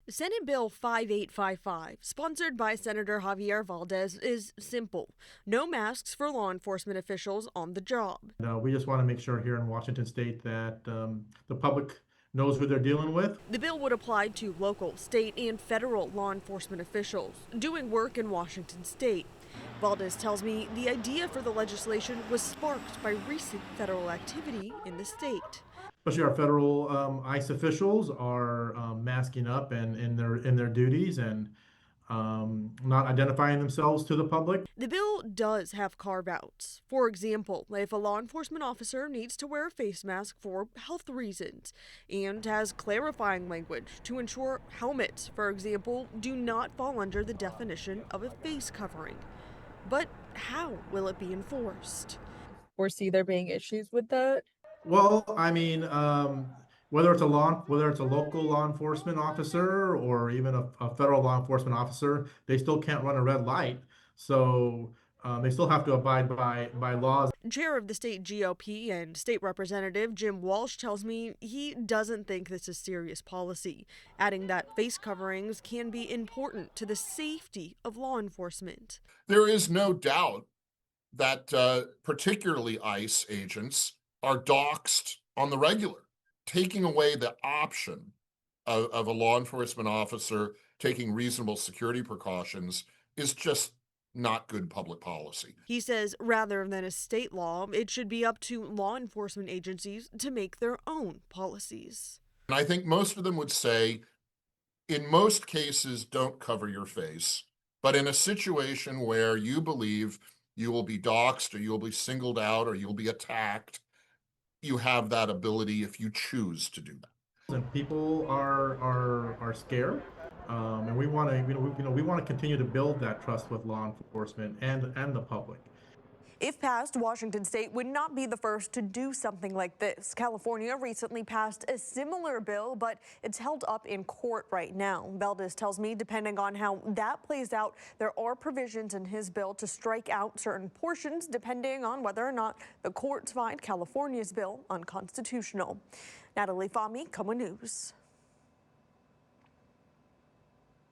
Senate Bill 5855, sponsored by Senator Javier Valdez, is simple. No masks for law enforcement officials on the job. We just want to make sure here in Washington State that the public knows who they're dealing with. The bill would apply to local, state, and federal law enforcement officials doing work in Washington State. Valdez tells me the idea for the legislation was sparked by recent federal activity in the state. Especially our federal ICE officials are masking up and in their duties and not identifying themselves to the public. The bill does have carve-outs. For example, if a law enforcement officer needs to wear a face mask for health reasons, and has clarifying language to ensure helmets, for example, do not fall under the definition of a face covering. But how will it be enforced? Foresee there being issues with that? Well, I mean, whether it's a local law enforcement officer or even a federal law enforcement officer, they still can't run a red light. So they still have to abide by laws. Chair of the state GOP and state representative Jim Walsh tells me he doesn't think this is serious policy, adding that face coverings can be important to the safety of law enforcement. There is no doubt that particularly ICE agents are doxxed on the regular. Taking away the option of a law enforcement officer taking reasonable security precautions is just not good public policy. He says rather than a state law, it should be up to law enforcement agencies to make their own policies. And I think most of them would say, in most cases, don't cover your face. But in a situation where you believe you will be doxxed or you'll be singled out or you'll be attacked, you have that ability if you choose to do that. And people are scared, and we want to continue to build that trust with law enforcement and the public. If passed, Washington State would not be the first to do something like this. California recently passed a similar bill, but it's held up in court right now. Valdez tells me, depending on how that plays out, there are provisions in his bill to strike out certain portions, depending on whether or not the courts find California's bill unconstitutional. Natalie Fahmy, KOMO News.